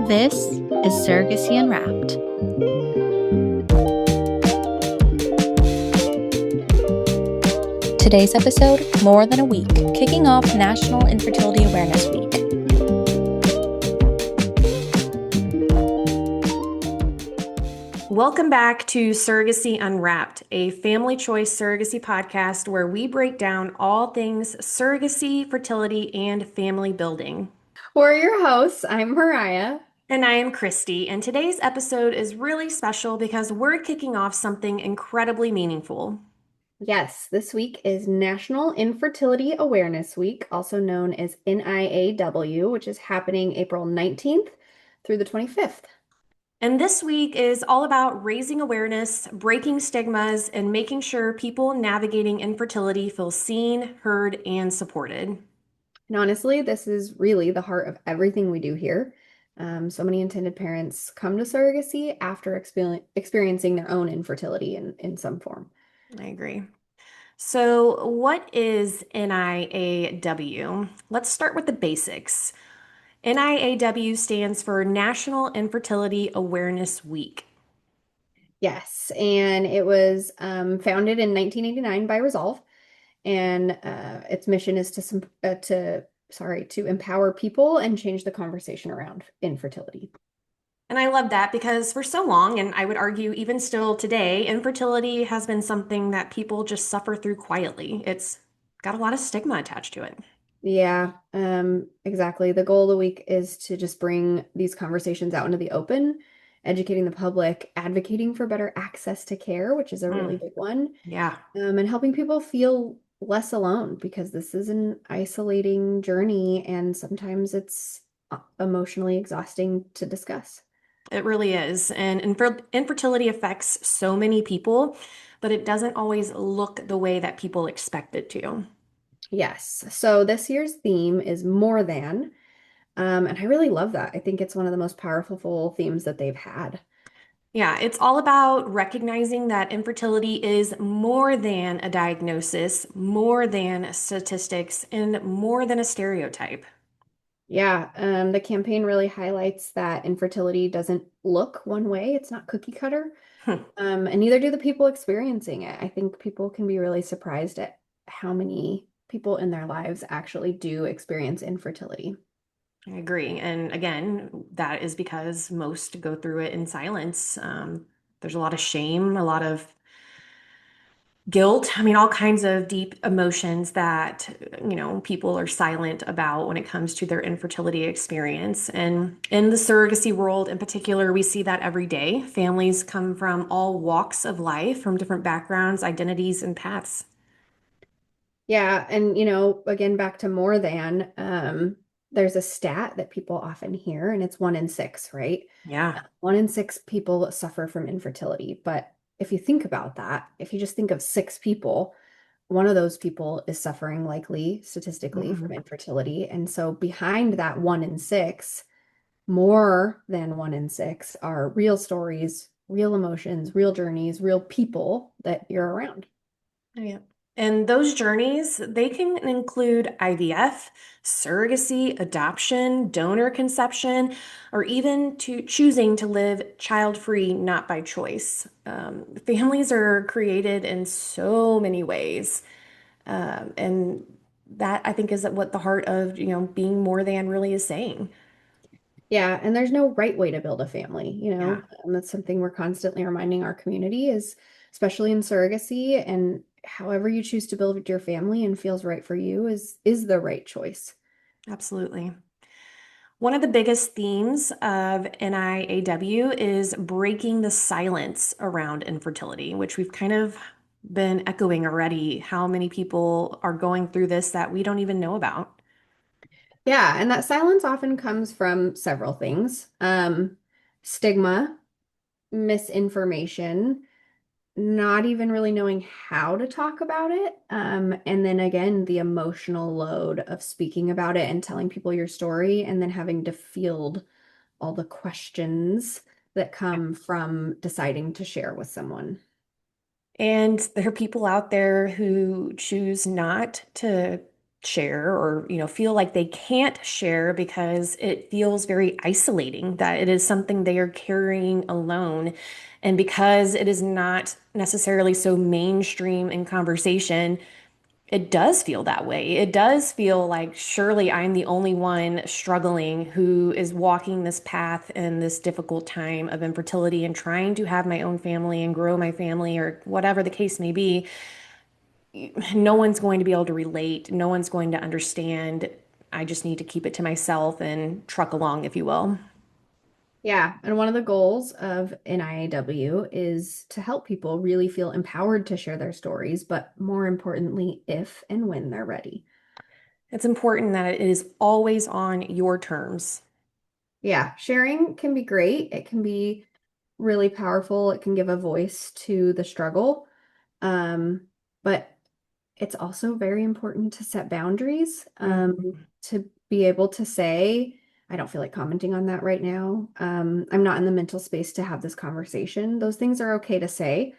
This is Surrogacy Unwrapped. Today's episode, More Than a Week, kicking off National Infertility Awareness Week. Welcome back to Surrogacy Unwrapped, a family choice surrogacy podcast where we break down all things surrogacy, fertility, and family building. We're your hosts. I'm Mariah. And I am Kristie, and today's episode is really special because we're kicking off something incredibly meaningful. Yes, this week is National Infertility Awareness Week, also known as NIAW, which is happening April 19th through the 25th. And this week is all about raising awareness, breaking stigmas, and making sure people navigating infertility feel seen, heard, and supported. And honestly, this is really the heart of everything we do here. So many intended parents come to surrogacy after experiencing their own infertility in some form. I agree. So, what is NIAW? Let's start with the basics. NIAW stands for National Infertility Awareness Week. Yes, and it was founded in 1989 by Resolve, and its mission is to empower people and change the conversation around infertility. And I love that because for so long, and I would argue even still today, infertility has been something that people just suffer through quietly. It's got a lot of stigma attached to it. Yeah, exactly. The goal of the week is to just bring these conversations out into the open, educating the public, advocating for better access to care, which is a really big one, Yeah. and helping people feel less alone because this is an isolating journey and sometimes it's emotionally exhausting to discuss. It really is. And infertility affects so many people, but it doesn't always look the way that people expect it to. Yes. So this year's theme is more than, and I really love that. I think it's one of the most powerful themes that they've had. Yeah, it's all about recognizing that infertility is more than a diagnosis, more than statistics, and more than a stereotype. Yeah, the campaign really highlights that infertility doesn't look one way. It's not cookie cutter, Hmm, and neither do the people experiencing it. I think people can be really surprised at how many people in their lives actually do experience infertility. I agree. And again, that is because most go through it in silence. There's a lot of shame, a lot of guilt. I mean, all kinds of deep emotions that, people are silent about when it comes to their infertility experience. And in the surrogacy world in particular, we see that every day. Families come from all walks of life, from different backgrounds, identities, and paths. Yeah, and again, back to more than, there's a stat that people often hear, and it's 1 in 6, right? Yeah. 1 in 6 people suffer from infertility. But if you think about that, if you just think of 6 people, one of those people is suffering likely statistically from Mhm. infertility. And so behind that 1 in 6, more than 1 in 6 are real stories, real emotions, real journeys, real people that you're around. Yeah. And those journeys, they can include IVF, surrogacy, adoption, donor conception, or even to choosing to live child-free, not by choice. Families are created in so many ways. And that I think is what the heart of, being more than really is saying. Yeah, and there's no right way to build a family, Yeah. that's something we're constantly reminding our community is, especially in surrogacy, and however you choose to build your family and feels right for you is the right choice. Absolutely. One of the biggest themes of NIAW is breaking the silence around infertility, which we've kind of been echoing already. How many people are going through this that we don't even know about? Yeah, and that silence often comes from several things. Stigma, misinformation, not even really knowing how to talk about it. And then again, the emotional load of speaking about it and telling people your story and then having to field all the questions that come from deciding to share with someone. And there are people out there who choose not to share or feel like they can't share because it feels very isolating, that it is something they are carrying alone. And because it is not necessarily so mainstream in conversation, it does feel that way. It does feel like surely I'm the only one struggling who is walking this path in this difficult time of infertility and trying to have my own family and grow my family or whatever the case may be. No one's going to be able to relate. No one's going to understand. I just need to keep it to myself and truck along, if you will. Yeah, and one of the goals of NIAW is to help people really feel empowered to share their stories, but more importantly, if and when they're ready. It's important that it is always on your terms. Yeah, sharing can be great. It can be really powerful. It can give a voice to the struggle. But it's also very important to set boundaries, Mhm. to be able to say, I don't feel like commenting on that right now. I'm not in the mental space to have this conversation. Those things are okay to say,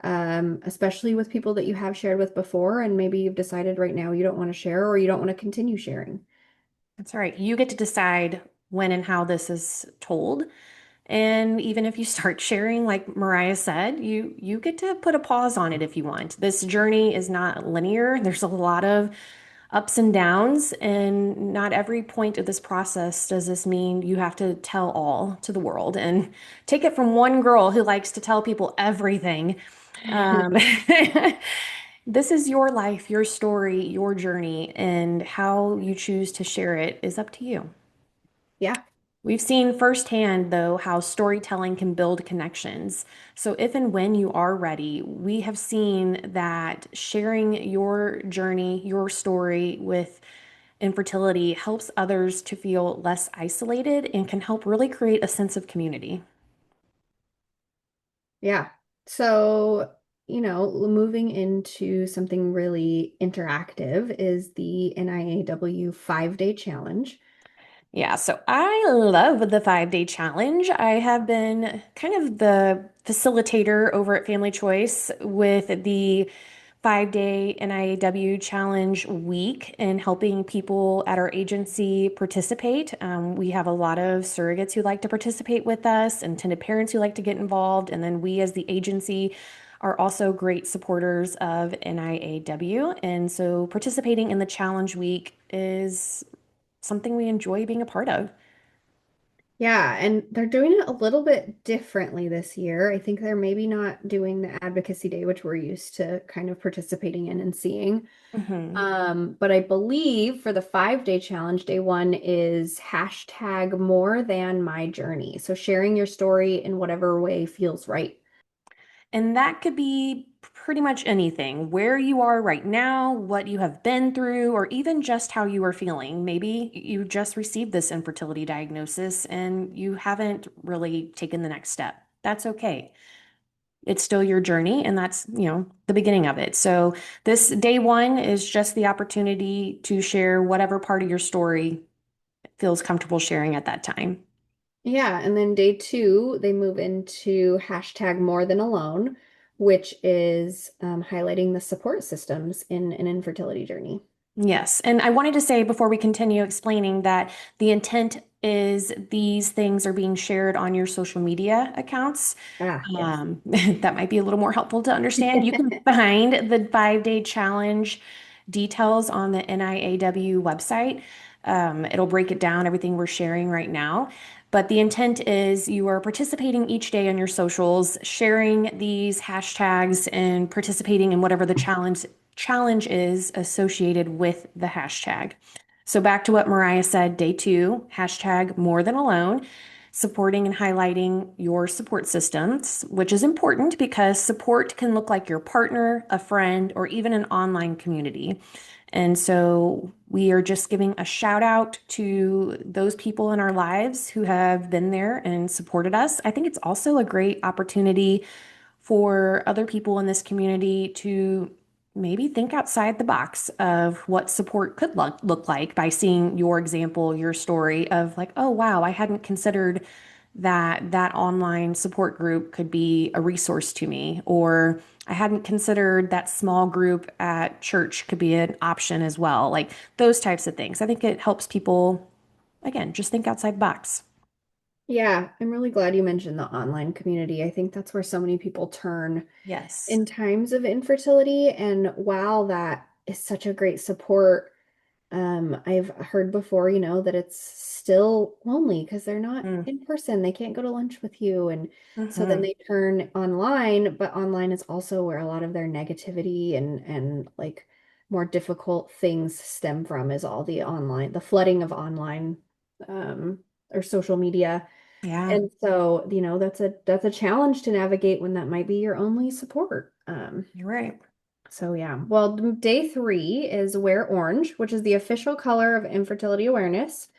especially with people that you have shared with before, and maybe you've decided right now you don't want to share or you don't want to continue sharing. That's all right. You get to decide when and how this is told. And even if you start sharing, like Mariah said, you get to put a pause on it if you want. This journey is not linear. There's a lot of ups and downs, and not every point of this process does this mean you have to tell all to the world. And take it from one girl who likes to tell people everything. Um, this is your life, your story, your journey, and how you choose to share it is up to you. Yeah. We've seen firsthand, though, how storytelling can build connections. So, if and when you are ready, we have seen that sharing your journey, your story with infertility helps others to feel less isolated and can help really create a sense of community. Yeah. So, moving into something really interactive is the NIAW 5-day challenge. Yeah, so I love the 5-day challenge. I have been kind of the facilitator over at Family Choice with the 5-day NIAW challenge week and helping people at our agency participate. We have a lot of surrogates who like to participate with us, intended parents who like to get involved, and then we as the agency are also great supporters of NIAW. And so participating in the challenge week is something we enjoy being a part of. Yeah, and they're doing it a little bit differently this year. I think they're maybe not doing the advocacy day, which we're used to kind of participating in and seeing. Mhm. But I believe for the 5-day challenge, day one is hashtag more than my journey. So sharing your story in whatever way feels right. And that could be pretty much anything, where you are right now, what you have been through, or even just how you are feeling. Maybe you just received this infertility diagnosis and you haven't really taken the next step. That's okay. It's still your journey, and that's, the beginning of it. So, this day one is just the opportunity to share whatever part of your story feels comfortable sharing at that time. Yeah, and then day two, they move into hashtag more than alone, which is highlighting the support systems in an infertility journey. Yes. And I wanted to say before we continue explaining that the intent is these things are being shared on your social media accounts. Ah, yes. That might be a little more helpful to understand. You can find the 5-day challenge details on the NIAW website. It'll break it down, everything we're sharing right now. But the intent is you are participating each day on your socials, sharing these hashtags and participating in whatever the challenge is associated with the hashtag. So back to what Mariah said, day two, hashtag more than alone, supporting and highlighting your support systems, which is important because support can look like your partner, a friend, or even an online community. And so we are just giving a shout out to those people in our lives who have been there and supported us. I think it's also a great opportunity for other people in this community to maybe think outside the box of what support could look like by seeing your example, your story of like, oh, wow, I hadn't considered that online support group could be a resource to me, or I hadn't considered that small group at church could be an option as well. Like those types of things. I think it helps people, again, just think outside the box. Yeah, I'm really glad you mentioned the online community. I think that's where so many people turn Yes. in times of infertility. And while that is such a great support, I've heard before, that it's still lonely because they're not in person. They can't go to lunch with you. And so then Mm-hmm. they turn online, but online is also where a lot of their negativity and like more difficult things stem from is all the flooding of online um or social media. Yeah, And so, that's a challenge to navigate when that might be your only support. you're right. So yeah. Well, day 3 is wear orange, which is the official color of infertility awareness.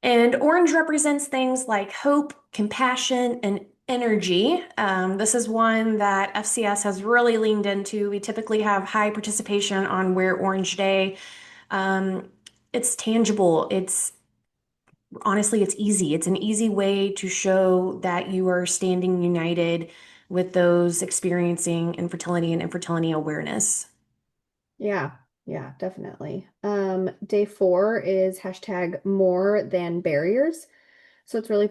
And orange represents things like hope, compassion, and energy. This is one that FCS has really leaned into. We typically have high participation on Wear Orange Day. Um, it's tangible. It's honestly, it's easy. It's an easy way to show that you are standing united with those experiencing infertility and infertility awareness. Yeah, yeah, definitely. Day 4 is hashtag more than barriers. So it's really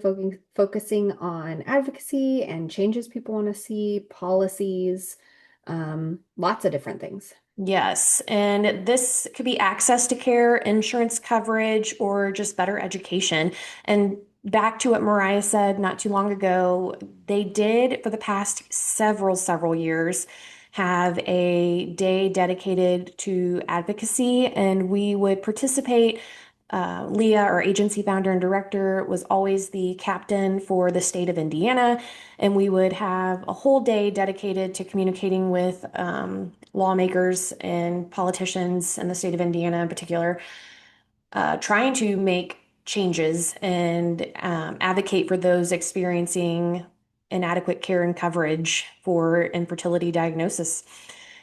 focusing on advocacy and changes people want to see, policies, lots of different things. Yes, and this could be access to care, insurance coverage, or just better education. And back to what Mariah said not too long ago, they did for the past several years have a day dedicated to advocacy, and we would participate. Leah, our agency founder and director, was always the captain for the state of Indiana, and we would have a whole day dedicated to communicating with lawmakers and politicians in the state of Indiana in particular, trying to make changes and advocate for those experiencing inadequate care and coverage for infertility diagnosis.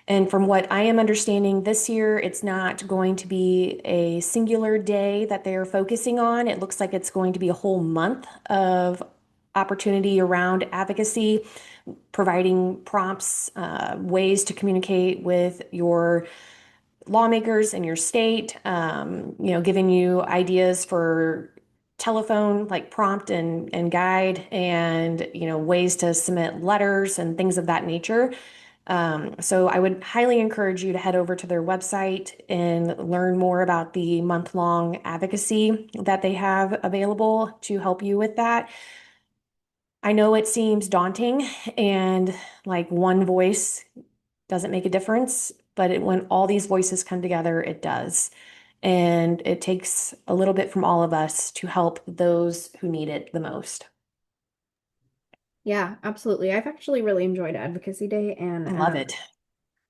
And from what I am understanding this year, it's not going to be a singular day that they are focusing on. It looks like it's going to be a whole month of opportunity around advocacy, providing prompts, ways to communicate with your lawmakers in your state, giving you ideas for telephone like prompt and guide and ways to submit letters and things of that nature. So I would highly encourage you to head over to their website and learn more about the month-long advocacy that they have available to help you with that. I know it seems daunting and like one voice doesn't make a difference, but when all these voices come together, it does. And it takes a little bit from all of us to help those who need it the most. Yeah, absolutely. I've actually really enjoyed Advocacy Day, and I love it.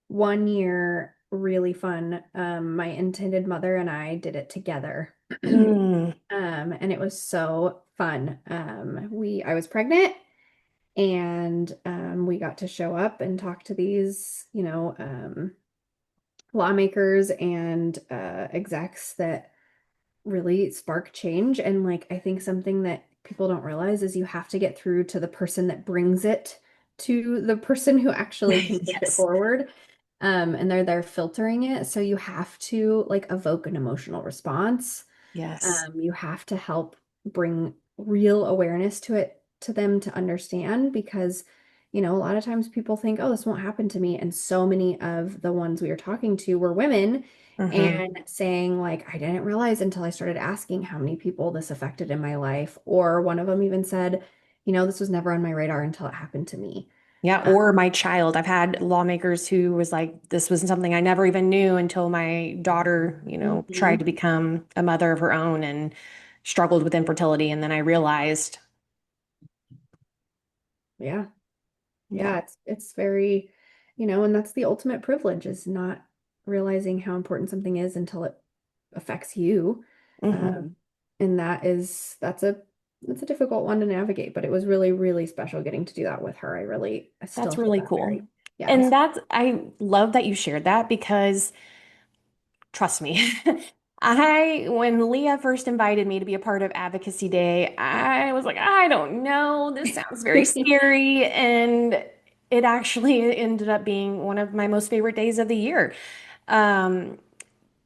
one year really fun. My intended mother and I did it together. Mm, And it was so fun. I was pregnant, and we got to show up and talk to these, lawmakers and execs that really spark change. And like, I think something that people don't realize is you have to get through to the person that brings it to the person who actually can push it yes, forward. And they're there filtering it. So you have to like evoke an emotional response. yes. You have to help bring real awareness to it to them to understand because, a lot of times people think, oh, this won't happen to me. And so many of the ones we were talking to were women Hmm. and saying, like, I didn't realize until I started asking how many people this affected in my life. Or one of them even said, this was never on my radar until it happened to me. Yeah, Uh, or my child. I've had lawmakers who was like, this wasn't something I never even knew until my daughter, tried to mhm. become a mother of her own and struggled with infertility. And then I realized, Yeah. yeah. Yeah, it's very, and that's the ultimate privilege is not realizing how important something is until it affects you. Hmm. Um, and that's a difficult one to navigate, but it was really, really special getting to do that with her. I still That's hold really that cool. very, yeah, And I love that you shared that because trust me, when Leah first invited me to be a part of Advocacy Day, I was like, I don't know, this sounds very scary. And It actually ended up being one of my most favorite days of the year. Um,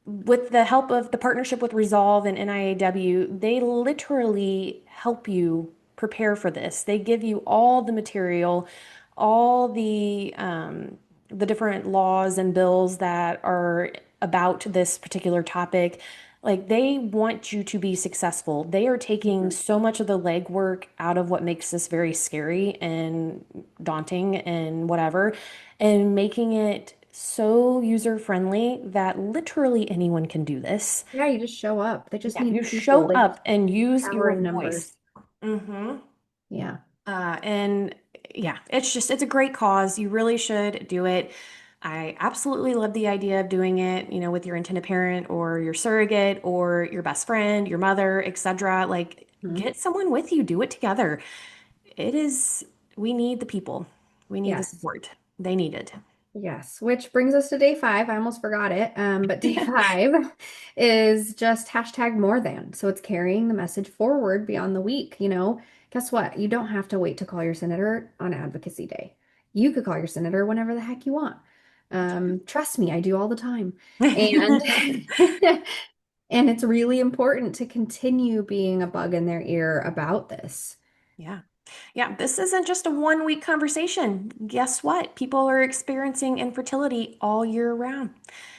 with the help of the partnership with Resolve and NIAW, they literally help you prepare for this. They give you all the material, all the different laws and bills that are about this particular topic. Like they want you to be successful. They are taking Mhm. so much of the legwork out of what makes this very scary and daunting and whatever, and making it so user friendly that literally anyone can do this. Yeah, you just show up. They just Yeah, you need people. show They up and use power your in voice. numbers. hmm Yeah. and yeah, it's a great cause. You really should do it. I absolutely love the idea of doing it, with your intended parent or your surrogate or your best friend, your mother, etc. Like, Mhm. get someone with you, do it together. It is, we need the people. We need the Yes. support. They need it. Yes, which brings us to day 5. I almost forgot it. But day 5 is just hashtag more than. So it's carrying the message forward beyond the week. Guess what? You don't have to wait to call your senator on Advocacy Day. You could call your senator whenever the heck you want. Trust me, I do all the time. And and it's really important to continue being a bug in their ear about this. Yeah. Yeah, this isn't just a 1 week conversation. Guess what? People are experiencing infertility all year round.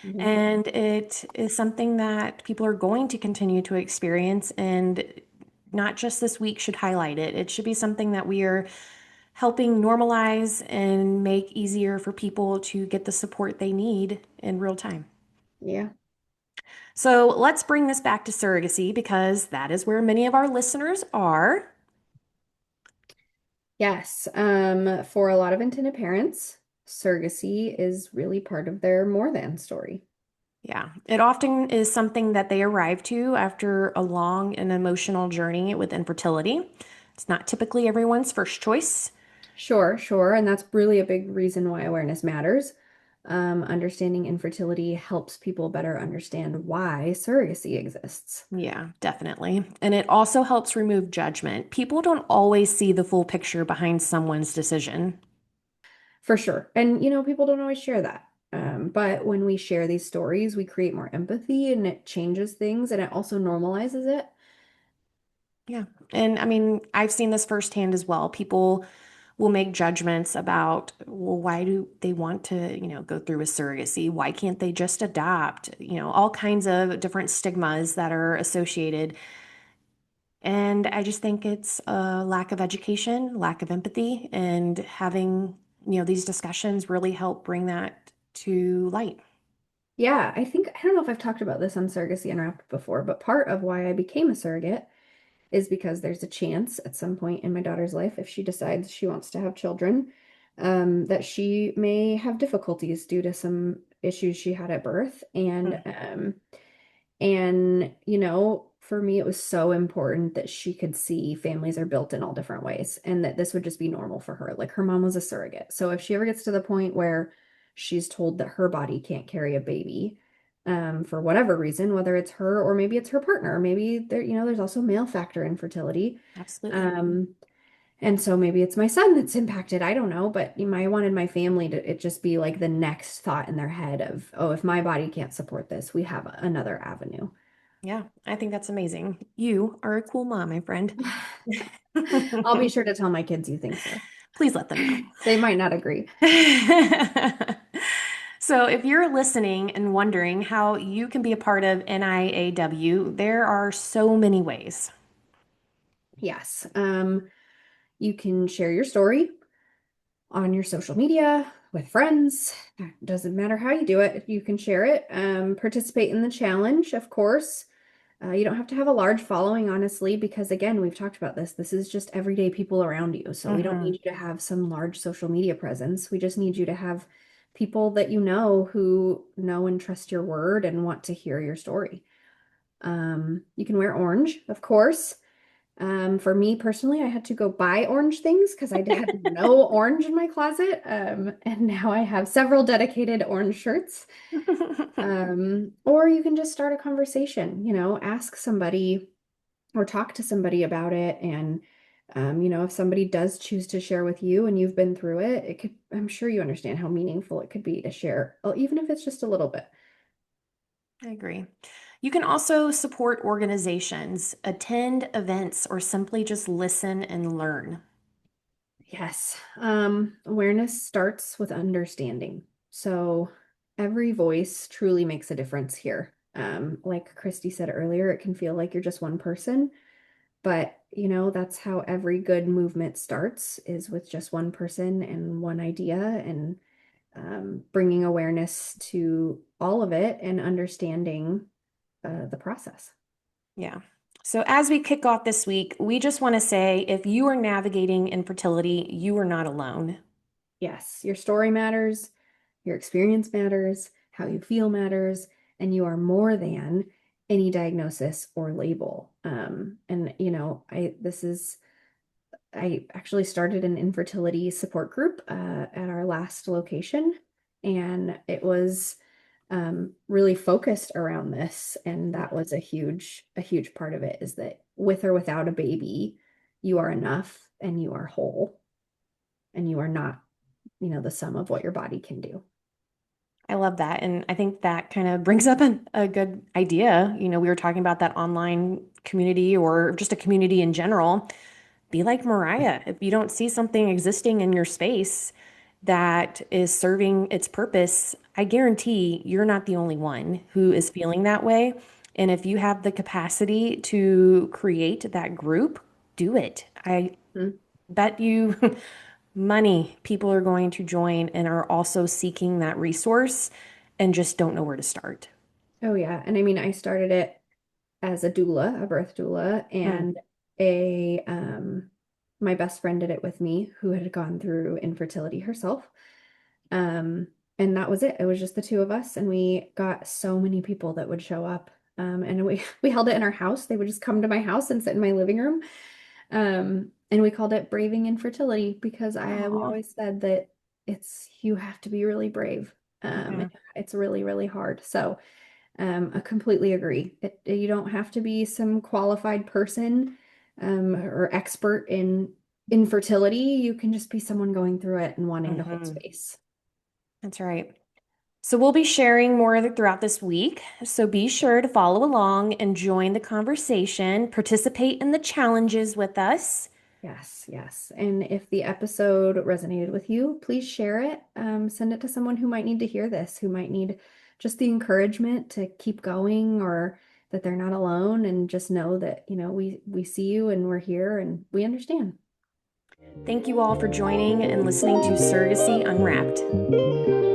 Mhm. And it is something that people are going to continue to experience. And not just this week should highlight it. It should be something that we are helping normalize and make easier for people to get the support they need in real time. Yeah. So let's bring this back to surrogacy because that is where many of our listeners are. Yes, for a lot of intended parents, surrogacy is really part of their more than story. Yeah, it often is something that they arrive to after a long and emotional journey with infertility. It's not typically everyone's first choice. Sure, sure, and that's really a big reason why awareness matters. Understanding infertility helps people better understand why surrogacy exists. Yeah, definitely. And it also helps remove judgment. People don't always see the full picture behind someone's decision. For sure. And people don't always share that. But when we share these stories, we create more empathy and it changes things and it also normalizes it. Yeah. And I mean, I've seen this firsthand as well. People will make judgments about, well, why do they want to, go through with surrogacy? Why can't they just adopt? All kinds of different stigmas that are associated. And I just think it's a lack of education, lack of empathy, and having, these discussions really help bring that to light. Yeah, I don't know if I've talked about this on Surrogacy Unwrapped before, but part of why I became a surrogate is because there's a chance at some point in my daughter's life, if she decides she wants to have children, that she may have difficulties due to some issues she had at birth. And for me, it was so important that she could see families are built in all different ways and that this would just be normal for her. Like her mom was a surrogate. So if she ever gets to the point where she's told that her body can't carry a baby, for whatever reason, whether it's her or maybe it's her partner, maybe there's also male factor infertility. Absolutely. Um, and so maybe it's my son that's impacted. I don't know, but I wanted my family to it just be like the next thought in their head of, oh, if my body can't support this, we have another avenue. Yeah, I think that's amazing. You are a cool mom, my friend. I'll be sure to tell my kids you think so. Please let them know. They might not agree. So, if you're listening and wondering how you can be a part of NIAW, there are so many ways. Yes. You can share your story on your social media with friends. Doesn't matter how you do it, you can share it. Participate in the challenge, of course. You don't have to have a large following, honestly, because again, we've talked about this. This is just everyday people around you. So we don't hmm need you to have some large social media presence. We just need you to have people that you know who know and trust your word and want to hear your story. You can wear orange, of course. For me personally, I had to go buy orange things because I had no orange in my closet. And now I have several dedicated orange shirts. Or you can just start a conversation, ask somebody or talk to somebody about it and If somebody does choose to share with you and you've been through it, I'm sure you understand how meaningful it could be to share, even if it's just a little bit. I agree. You can also support organizations, attend events, or simply just listen and learn. Yes. Awareness starts with understanding. So every voice truly makes a difference here. Like Kristie said earlier, it can feel like you're just one person, but that's how every good movement starts is with just one person and one idea and bringing awareness to all of it and understanding the process. Yeah. So, as we kick off this week, we just want to say if you are navigating infertility, you are not alone. Yes, your story matters, your experience matters, how you feel matters, and you are more than any diagnosis or label. I actually started an infertility support group at our last location, and it was really focused around this. And that was a huge part of it is that with or without a baby, you are enough and you are whole and you are not, the sum of what your body can do. I love that. And I think that kind of brings up a good idea. We were talking about that online community or just a community in general. Be like Mariah. If you don't see something existing in your space that is serving its purpose, I guarantee you're not the only one who is feeling that way. And if you have the capacity to create that group, do it. I Mhm. bet you money people are going to join and are also seeking that resource and just don't know where to start. Oh yeah. And I mean, I started it as a doula, a birth doula, Mm. and a my best friend did it with me who had gone through infertility herself. Um, and that was it. It was just the two of us, and we got so many people that would show up. And we held it in our house. They would just come to my house and sit in my living room. And we called it Braving Infertility because we Aw. always said that you have to be really brave. Yeah. It's really, really hard. So I completely agree. You don't have to be some qualified person or expert in infertility. You can just be someone going through it and wanting to hold Mhm. space. That's right. So we'll be sharing more throughout this week. So be sure to follow along and join the conversation, participate in the challenges with us. Yes, yes. And if the episode resonated with you, please share it. Send it to someone who might need to hear this, who might need just the encouragement to keep going or that they're not alone and just know that, we see you and we're here and we understand. Thank you all for joining and listening to Surrogacy Unwrapped.